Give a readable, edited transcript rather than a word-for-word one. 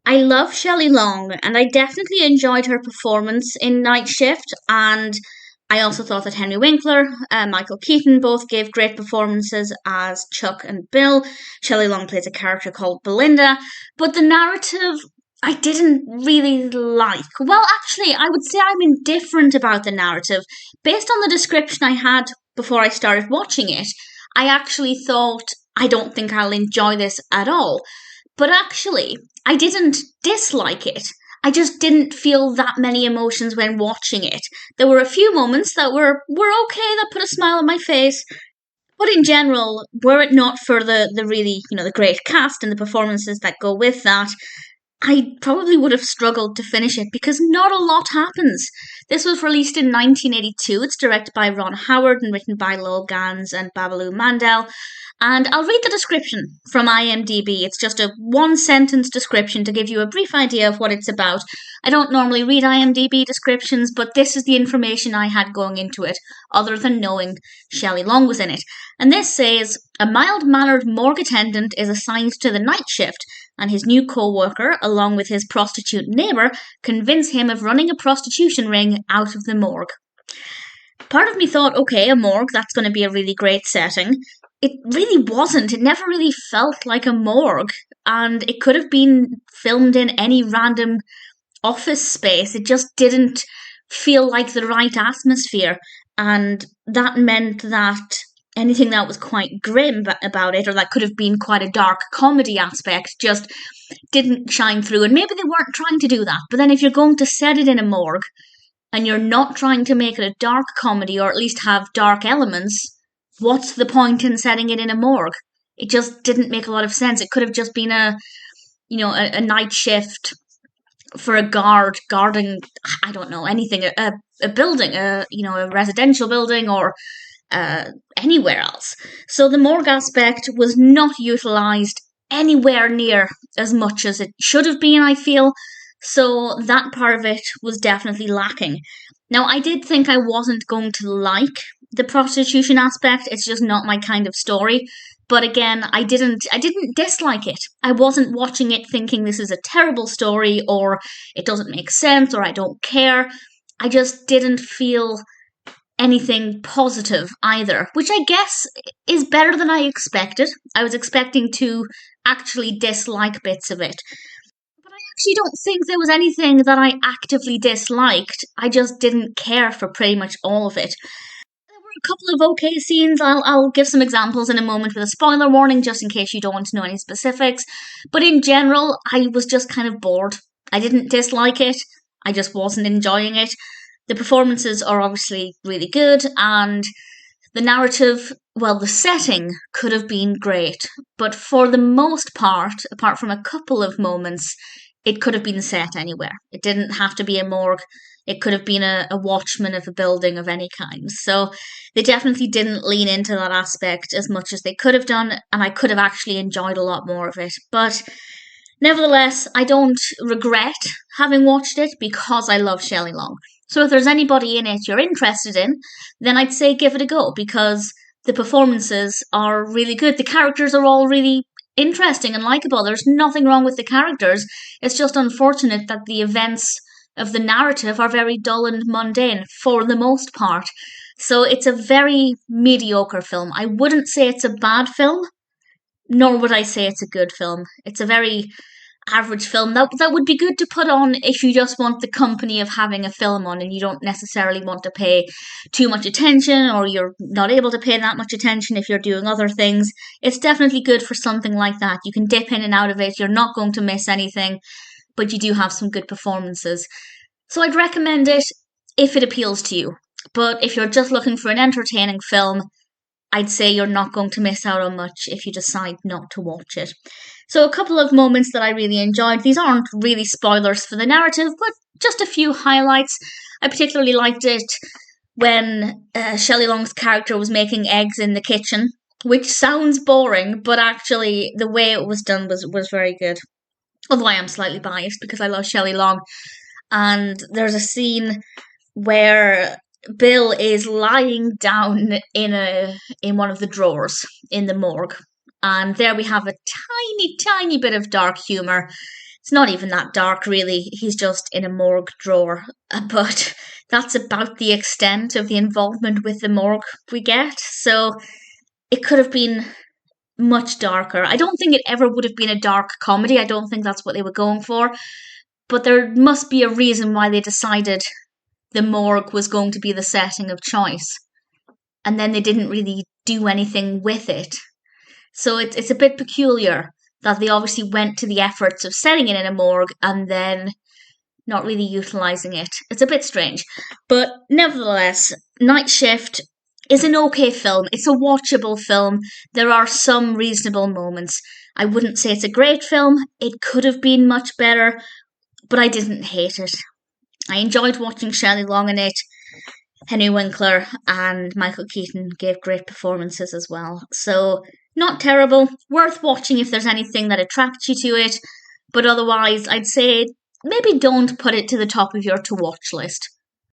I love Shelley Long, and I definitely enjoyed her performance in Night Shift. And I also thought that Henry Winkler, Michael Keaton both gave great performances as Chuck and Bill. Shelley Long plays a character called Belinda, but the narrative I didn't really like. Well, actually, I would say I'm indifferent about the narrative. Based on the description I had before I started watching it, I actually thought, I don't think I'll enjoy this at all. But actually, I didn't dislike it. I just didn't feel that many emotions when watching it. There were a few moments that were okay, that put a smile on my face. But in general, were it not for the really, the great cast and the performances that go with that, I probably would have struggled to finish it because not a lot happens. This was released in 1982. It's directed by Ron Howard and written by Lowell Gans and Babalu Mandel. And I'll read the description from IMDb. It's just a one-sentence description to give you a brief idea of what it's about. I don't normally read IMDb descriptions, but this is the information I had going into it, other than knowing Shelley Long was in it. And this says, a mild-mannered morgue attendant is assigned to the night shift, and his new co-worker, along with his prostitute neighbour, convince him of running a prostitution ring out of the morgue. Part of me thought, okay, a morgue, that's going to be a really great setting. It really wasn't. It never really felt like a morgue, and it could have been filmed in any random office space. It just didn't feel like the right atmosphere, and that meant that anything that was quite grim about it, or that could have been quite a dark comedy aspect, just didn't shine through. And maybe they weren't trying to do that, but then if you're going to set it in a morgue, and you're not trying to make it a dark comedy, or at least have dark elements, what's the point in setting it in a morgue? It just didn't make a lot of sense. It could have just been a night shift for a guarding, I don't know, anything, a building, a residential building, or anywhere else. So the morgue aspect was not utilised anywhere near as much as it should have been, I feel. So that part of it was definitely lacking. Now, I did think I wasn't going to like the prostitution aspect. It's just not my kind of story. But again, I didn't dislike it. I wasn't watching it thinking this is a terrible story, or it doesn't make sense, or I don't care. I just didn't feel anything positive either, which I guess is better than I expected. I was expecting to actually dislike bits of it. But I actually don't think there was anything that I actively disliked. I just didn't care for pretty much all of it. A couple of okay scenes. I'll give some examples in a moment with a spoiler warning, just in case you don't want to know any specifics. But in general, I was just kind of bored. I didn't dislike it. I just wasn't enjoying it. The performances are obviously really good, and the narrative, well, the setting could have been great. But for the most part, apart from a couple of moments, it could have been set anywhere. It didn't have to be a morgue. It could have been a watchman of a building of any kind. So they definitely didn't lean into that aspect as much as they could have done, and I could have actually enjoyed a lot more of it. But nevertheless, I don't regret having watched it because I love Shelley Long. So if there's anybody in it you're interested in, then I'd say give it a go, because the performances are really good. The characters are all really interesting and likable. There's nothing wrong with the characters. It's just unfortunate that the events of the narrative are very dull and mundane for the most part. So it's a very mediocre film. I wouldn't say it's a bad film, nor would I say it's a good film. It's a very average film that would be good to put on if you just want the company of having a film on and you don't necessarily want to pay too much attention, or you're not able to pay that much attention if you're doing other things. It's definitely good for something like that. You can dip in and out of it. You're not going to miss anything, but you do have some good performances. So I'd recommend it if it appeals to you. But if you're just looking for an entertaining film, I'd say you're not going to miss out on much if you decide not to watch it. So a couple of moments that I really enjoyed. These aren't really spoilers for the narrative, but just a few highlights. I particularly liked it when Shelley Long's character was making eggs in the kitchen, which sounds boring, but actually the way it was done was very good. Although I am slightly biased because I love Shelley Long. And there's a scene where Bill is lying down in one of the drawers in the morgue. And there we have a tiny, tiny bit of dark humour. It's not even that dark, really. He's just in a morgue drawer. But that's about the extent of the involvement with the morgue we get. So it could have been much darker. I don't think it ever would have been a dark comedy. I don't think that's what they were going for. But there must be a reason why they decided the morgue was going to be the setting of choice. And then they didn't really do anything with it. So it's a bit peculiar that they obviously went to the efforts of setting it in a morgue and then not really utilising it. It's a bit strange. But nevertheless, Night Shift is an okay film. It's a watchable film. There are some reasonable moments. I wouldn't say it's a great film. It could have been much better, but I didn't hate it. I enjoyed watching Shelley Long in it. Henry Winkler and Michael Keaton gave great performances as well. So, not terrible. Worth watching if there's anything that attracts you to it. But otherwise, I'd say maybe don't put it to the top of your to watch list.